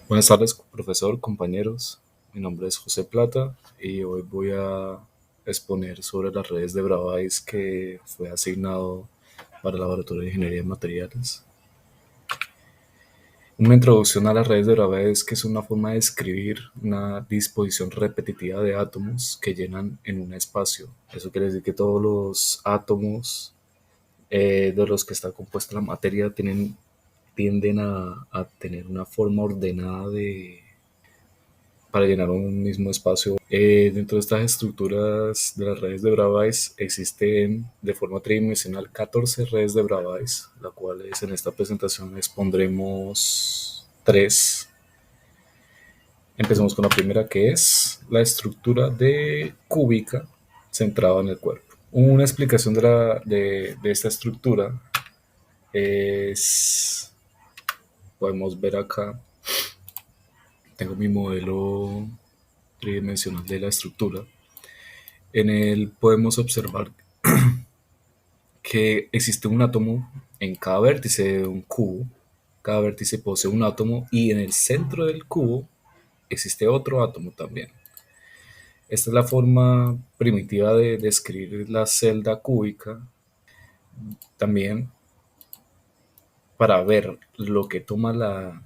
Buenas tardes, profesor, compañeros. Mi nombre es José Plata y hoy voy a exponer sobre las redes de Bravais que fue asignado para el Laboratorio de Ingeniería de Materiales. Una introducción a las redes de Bravais, que es una forma de describir una disposición repetitiva de átomos que llenan en un espacio. Eso quiere decir que todos los átomos de los que está compuesta la materia tienden a tener una forma ordenada para llenar un mismo espacio. Dentro de estas estructuras de las redes de Bravais existen de forma tridimensional 14 redes de Bravais, las cuales en esta presentación expondremos tres. Empecemos con la primera, que es la estructura de cúbica centrada en el cuerpo. Una explicación de esta estructura es, podemos ver acá, tengo mi modelo tridimensional de la estructura. En él podemos observar que existe un átomo en cada vértice de un cubo. Cada vértice posee un átomo y en el centro del cubo existe otro átomo también. Esta es la forma primitiva de describir la celda cúbica. También para ver lo que toma la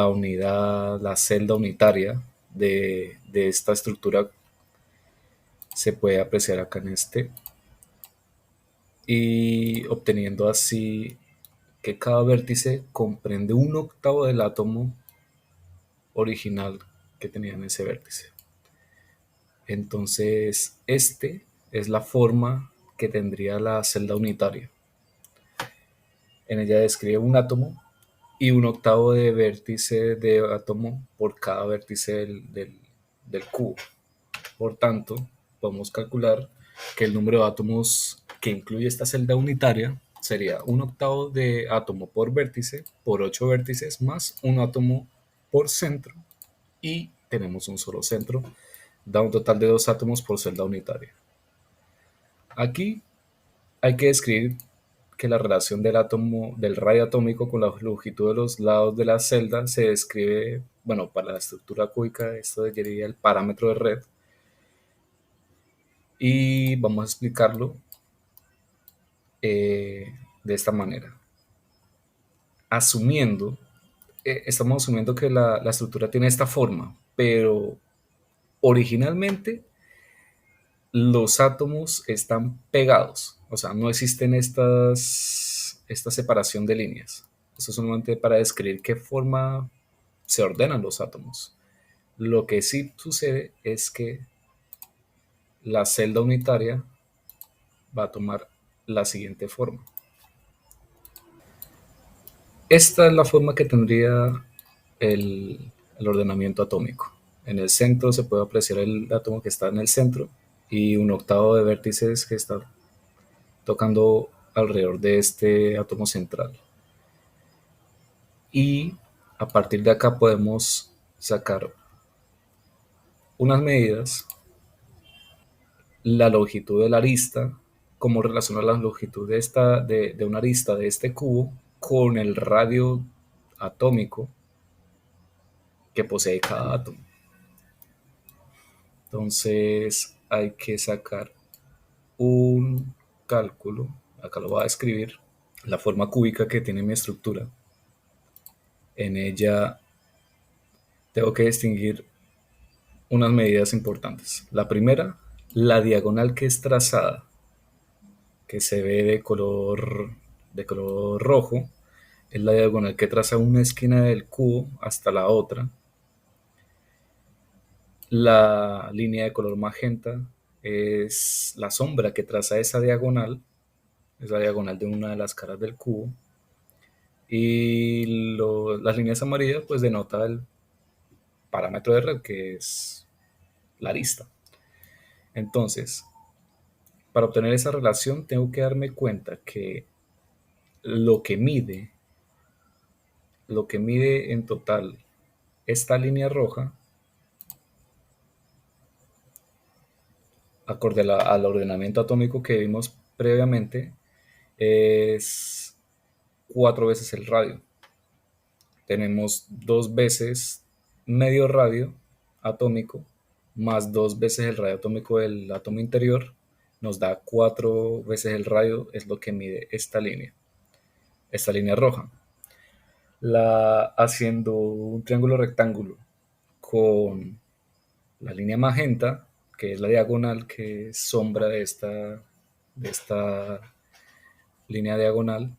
unidad, la celda unitaria de esta estructura se puede apreciar acá en este, y obteniendo así que cada vértice comprende un octavo del átomo original que tenía en ese vértice. Entonces, este es la forma que tendría la celda unitaria. En ella describe un átomo y un octavo de vértice de átomo por cada vértice del cubo. Por tanto, podemos calcular que el número de átomos que incluye esta celda unitaria sería un octavo de átomo por vértice por 8 vértices más un átomo por centro, y tenemos un solo centro, da un total de 2 átomos por celda unitaria. Aquí hay que describir que la relación del radio atómico con la longitud de los lados de la celda se describe, bueno, para la estructura cúbica esto sería el parámetro de red, y vamos a explicarlo de esta manera. Estamos asumiendo que la estructura tiene esta forma, pero originalmente los átomos están pegados, o sea, no existen esta separación de líneas. Esto es solamente para describir qué forma se ordenan los átomos. Lo que sí sucede es que la celda unitaria va a tomar la siguiente forma. Esta es la forma que tendría el ordenamiento atómico. En el centro se puede apreciar el átomo que está en el centro y un octavo de vértices que está tocando alrededor de este átomo central. Y a partir de acá podemos sacar unas medidas, la longitud de la arista, cómo relaciona la longitud de una arista de este cubo con el radio atómico que posee cada átomo. Entonces hay que sacar un cálculo, acá lo voy a escribir, la forma cúbica que tiene mi estructura. En ella tengo que distinguir unas medidas importantes. La primera, la diagonal que es trazada, que se ve de color rojo, es la diagonal que traza una esquina del cubo hasta la otra. La línea de color magenta es la sombra que traza esa diagonal, es la diagonal de una de las caras del cubo. Y las líneas amarillas pues denota el parámetro de red, que es la arista. Entonces, para obtener esa relación tengo que darme cuenta que lo que mide, en total esta línea roja, acorde al ordenamiento atómico que vimos previamente, es 4 veces el radio. tenemos 2 veces medio radio atómico más 2 veces el radio atómico del átomo interior, nos da 4 veces el radio, es lo que mide esta línea roja. Haciendo un triángulo rectángulo con la línea magenta, que es la diagonal que es sombra de esta línea diagonal,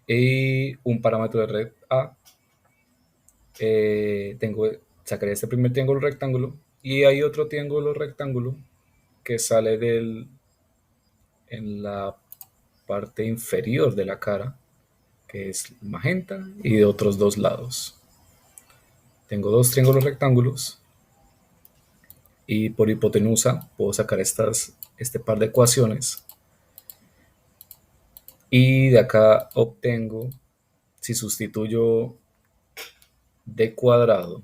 y un parámetro de red A, sacaré este primer triángulo rectángulo y hay otro triángulo rectángulo que sale en la parte inferior de la cara, que es magenta, y de otros 2 lados. Tengo 2 triángulos rectángulos y por hipotenusa puedo sacar este par de ecuaciones, y de acá obtengo, si sustituyo d cuadrado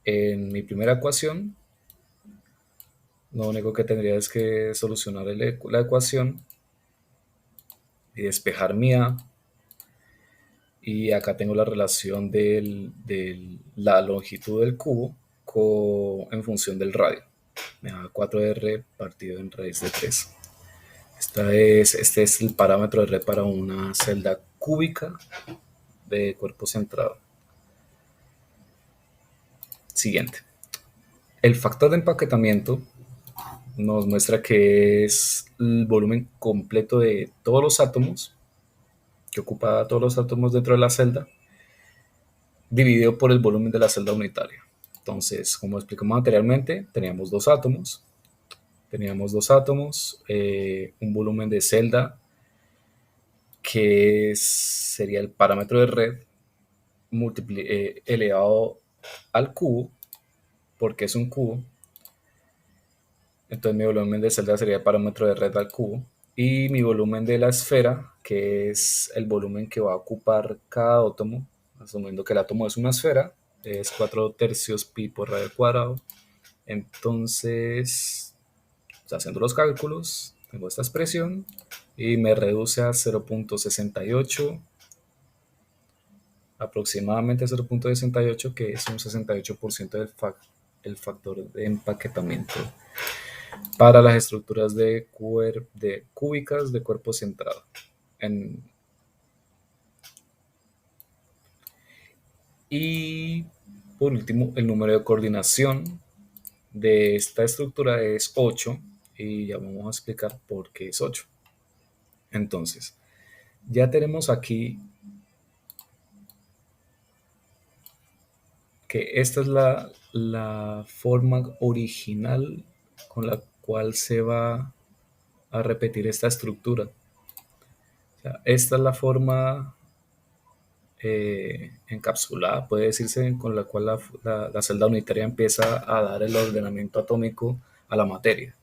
en mi primera ecuación, lo único que tendría es que solucionar la ecuación y despejar mi A. Y acá tengo la relación de la longitud del cubo en función del radio. Me da 4R partido en raíz de 3. Este es el parámetro de R para una celda cúbica de cuerpo centrado. Siguiente. El factor de empaquetamiento nos muestra que es el volumen completo de todos los átomos, que ocupa todos los átomos dentro de la celda, dividido por el volumen de la celda unitaria. Entonces, como explicamos anteriormente, teníamos dos átomos, un volumen de celda que sería el parámetro de red elevado al cubo, porque es un cubo. Entonces mi volumen de celda sería el parámetro de red al cubo, y mi volumen de la esfera, que es el volumen que va a ocupar cada átomo, asumiendo que el átomo es una esfera, es 4/3 pi por radio al cuadrado. Entonces, haciendo los cálculos, tengo esta expresión y me reduce a 0.68, aproximadamente 0.68, que es un 68% del factor de empaquetamiento para las estructuras cúbicas de cuerpo centrado. Y por último, el número de coordinación de esta estructura es 8, y ya vamos a explicar por qué es 8. Entonces, ya tenemos aquí que esta es la forma original con la cual se va a repetir esta estructura. O sea, esta es la forma encapsulada, puede decirse, con la cual la celda unitaria empieza a dar el ordenamiento atómico a la materia,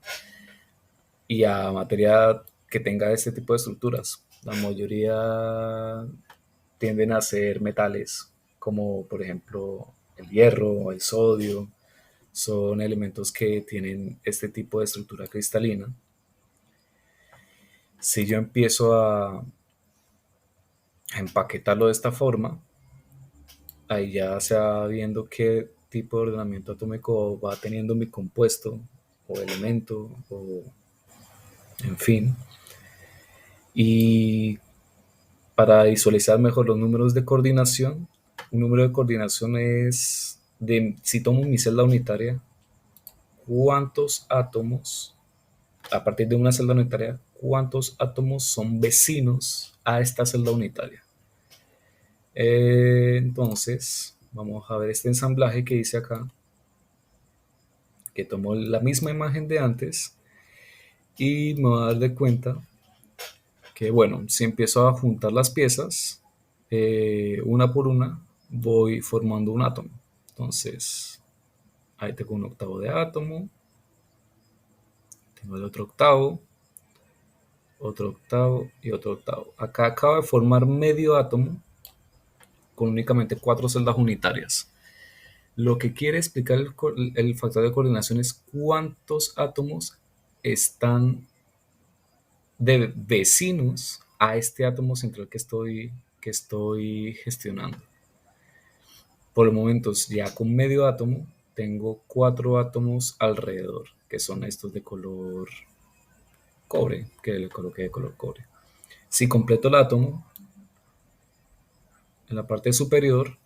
y a materia que tenga este tipo de estructuras. La mayoría tienden a ser metales, como por ejemplo el hierro, el sodio. Son elementos que tienen este tipo de estructura cristalina. Si yo empiezo a empaquetarlo de esta forma, ahí ya se va viendo qué tipo de ordenamiento atómico va teniendo mi compuesto o elemento, o en fin. Y para visualizar mejor los números de coordinación, un número de coordinación es si tomo mi celda unitaria, cuántos átomos, a partir de una celda unitaria, cuántos átomos son vecinos a esta celda unitaria. Entonces, vamos a ver este ensamblaje que hice acá, que tomo la misma imagen de antes, y me voy a dar de cuenta que, bueno, si empiezo a juntar las piezas, una por una, voy formando un átomo. Entonces, ahí tengo un octavo de átomo, tengo el otro octavo y otro octavo. Acá acabo de formar medio átomo con únicamente 4 celdas unitarias. Lo que quiere explicar el factor de coordinación es cuántos átomos están de vecinos a este átomo central que que estoy gestionando. Por los momentos, ya con medio átomo, tengo 4 átomos alrededor, que son estos de color cobre, que le coloqué de color cobre. Si completo el átomo, en la parte superior,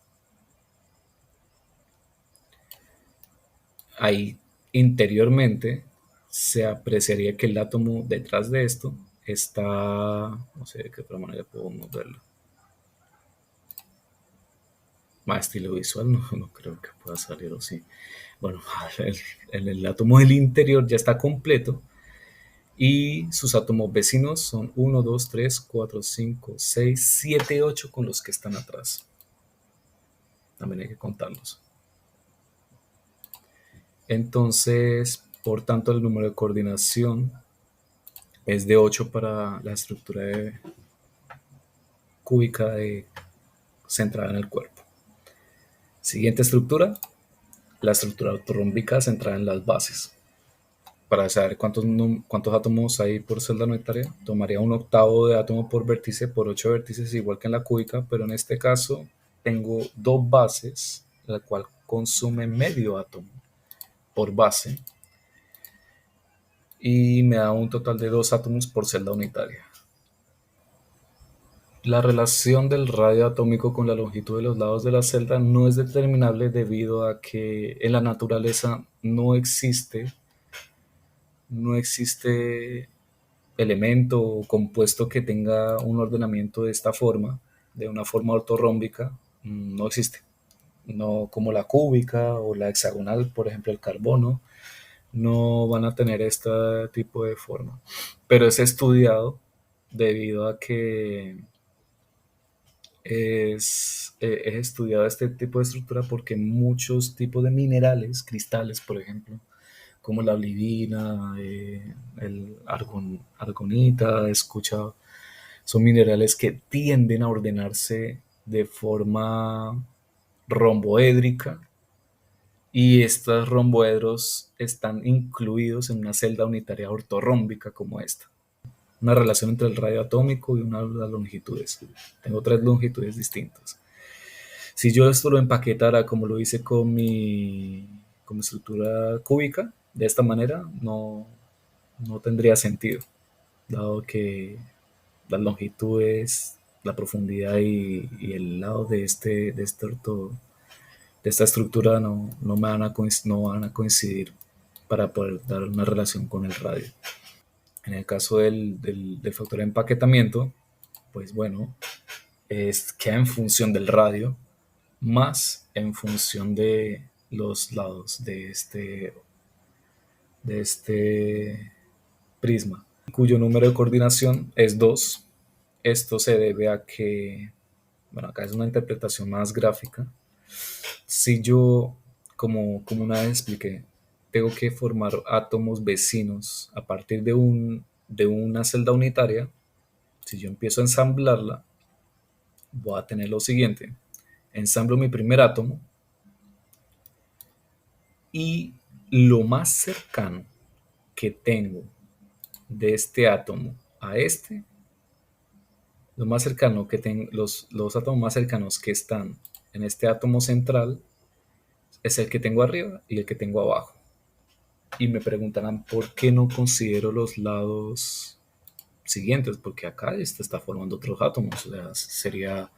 ahí interiormente se apreciaría que el átomo detrás de esto está, no sé de qué otra manera podemos verlo. Más estilo visual, no creo que pueda salir o sí. Bueno, el átomo del interior ya está completo y sus átomos vecinos son 1, 2, 3, 4, 5, 6, 7, 8 con los que están atrás. También hay que contarlos. Entonces, por tanto, el número de coordinación es de 8 para la estructura cúbica centrada en el cuerpo. Siguiente estructura, la estructura ortorrómbica centrada en las bases. Para saber cuántos átomos hay por celda unitaria, tomaría un octavo de átomo por vértice por 8 vértices, igual que en la cúbica, pero en este caso tengo 2 bases, la cual consume medio átomo por base y me da un total de 2 átomos por celda unitaria. La relación del radio atómico con la longitud de los lados de la celda no es determinable debido a que en la naturaleza no existe elemento o compuesto que tenga un ordenamiento de esta forma, de una forma ortorrómbica, no existe. No como la cúbica o la hexagonal, por ejemplo el carbono, no van a tener este tipo de forma. Pero es estudiado debido a que es estudiado este tipo de estructura porque muchos tipos de minerales, cristales por ejemplo, como la olivina, el argonita, he escuchado, son minerales que tienden a ordenarse de forma romboédrica y estos romboedros están incluidos en una celda unitaria ortorrómbica como esta. Una relación entre el radio atómico y una de las longitudes. Tengo 3 longitudes distintas. Si yo esto lo empaquetara como lo hice con mi estructura cúbica, de esta manera, no tendría sentido, dado que las longitudes, la profundidad y el lado de esta estructura no van a coincidir para poder dar una relación con el radio. En el caso del factor de empaquetamiento, pues bueno, queda en función del radio más en función de los lados de este prisma, cuyo número de coordinación es 2. Esto se debe a que, bueno, acá es una interpretación más gráfica. Si yo, como una vez expliqué, tengo que formar átomos vecinos a partir de una celda unitaria, si yo empiezo a ensamblarla, voy a tener lo siguiente. Ensamblo mi primer átomo y lo más cercano que tengo de este átomo a este, lo más cercano que tengo, los átomos más cercanos que están en este átomo central es el que tengo arriba y el que tengo abajo. Y me preguntarán por qué no considero los lados siguientes, porque acá este está formando otros átomos, o sea, sería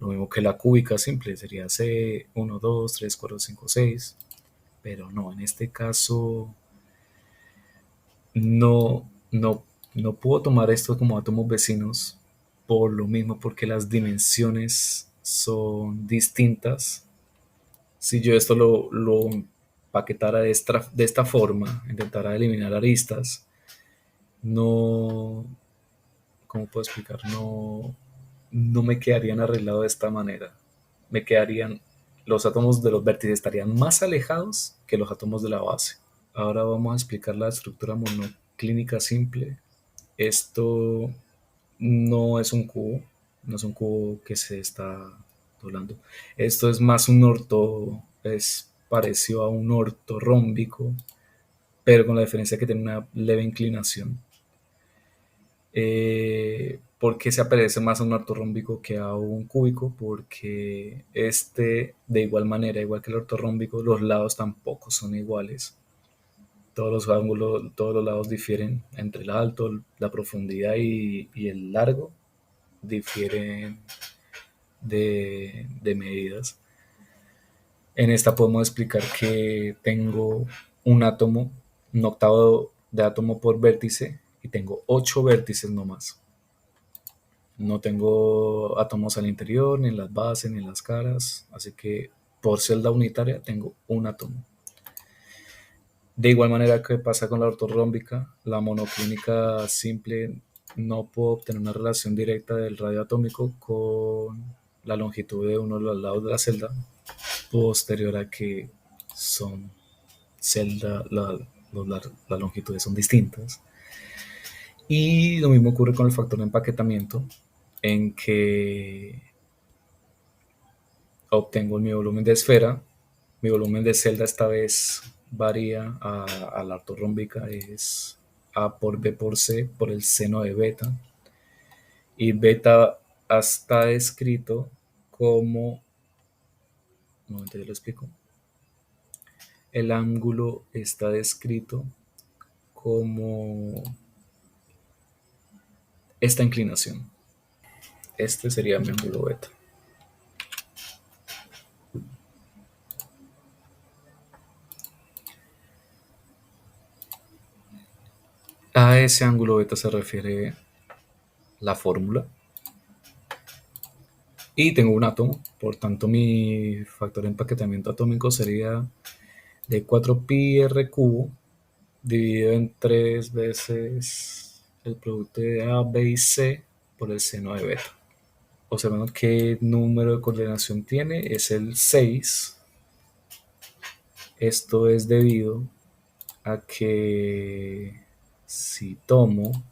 lo mismo que la cúbica simple, sería C1, 2, 3, 4, 5, 6, pero no, en este caso no puedo tomar esto como átomos vecinos por lo mismo, porque las dimensiones son distintas. Si yo esto lo empaquetara de esta forma, intentara eliminar aristas, no, ¿cómo puedo explicar? No me quedarían arreglados de esta manera. Los átomos de los vértices estarían más alejados que los átomos de la base. Ahora vamos a explicar la estructura monoclínica simple. Esto no es un cubo que se está doblando. Esto es más es parecido a un ortorrómbico, pero con la diferencia que tiene una leve inclinación. ¿Por qué se parece más a un ortorrómbico que a un cúbico? Porque de igual manera, igual que el ortorrómbico, los lados tampoco son iguales. Todos los ángulos, todos los lados difieren entre el alto, la profundidad y el largo, difieren de medidas. En esta podemos explicar que tengo un átomo, un octavo de átomo por vértice, y tengo 8 vértices nomás. No tengo átomos al interior, ni en las bases, ni en las caras, así que por celda unitaria tengo un átomo. De igual manera que pasa con la ortorrómbica, la monoclínica simple no puedo obtener una relación directa del radio atómico con la longitud de uno de los lados de la celda, posterior a que son celda, las longitudes son distintas. Y lo mismo ocurre con el factor de empaquetamiento, en que obtengo mi volumen de esfera. Mi volumen de celda esta vez varía a la ortorrómbica, es A por B por C por el seno de beta. Y beta está descrito como, un momento, yo lo explico. El ángulo está descrito como esta inclinación. Este sería mi ángulo beta. A ese ángulo beta se refiere la fórmula. Y tengo un átomo, por tanto mi factor de empaquetamiento atómico sería de 4pi r cubo dividido en 3 veces el producto de A, B y C por el seno de beta. Observando qué número de coordinación tiene, es el 6. Esto es debido a que si tomo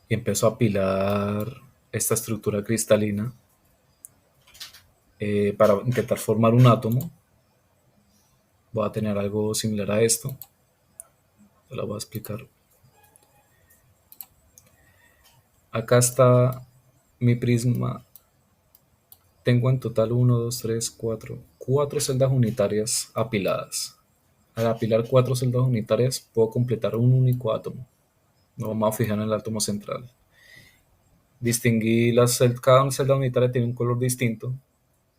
y empiezo a apilar esta estructura cristalina para intentar formar un átomo, voy a tener algo similar a esto. Te lo voy a explicar. Acá está mi prisma. Tengo en total 1, 2, 3, 4 celdas unitarias apiladas. Al apilar 4 celdas unitarias puedo completar un único átomo. Nos vamos a fijar en el átomo central. Distinguí cada celda unitaria tiene un color distinto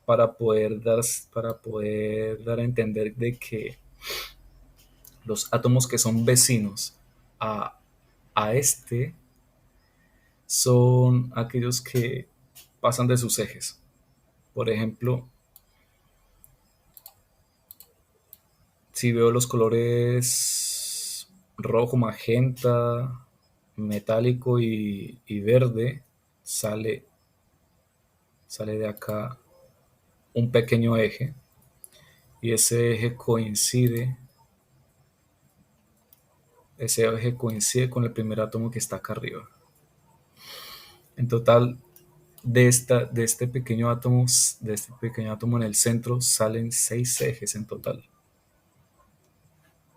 para poder dar a entender de que los átomos que son vecinos a, a este son aquellos que pasan de sus ejes. Por ejemplo, si veo los colores rojo, magenta, metálico y verde, sale de acá un pequeño eje, y ese eje coincide con el primer átomo que está acá arriba. En total, de este pequeño átomo en el centro salen 6 ejes en total.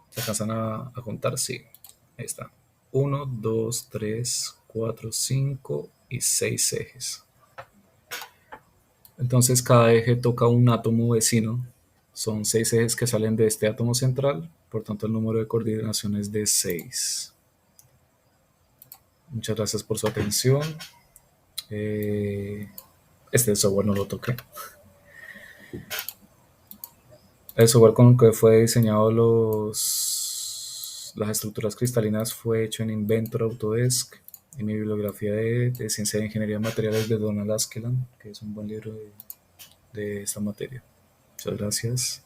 ¿Se alcanzan a contar? Sí. Ahí está. 1, 2, 3, 4, 5 y 6 ejes. Entonces cada eje toca un átomo vecino. Son 6 ejes que salen de este átomo central. Por tanto, el número de coordinación es de 6. Muchas gracias por su atención. Este software no lo toqué. El software con el que fue diseñado las estructuras cristalinas fue hecho en Inventor Autodesk, y mi bibliografía de Ciencia de Ingeniería de Materiales de Donald Askeland, que es un buen libro de esta materia. Muchas gracias.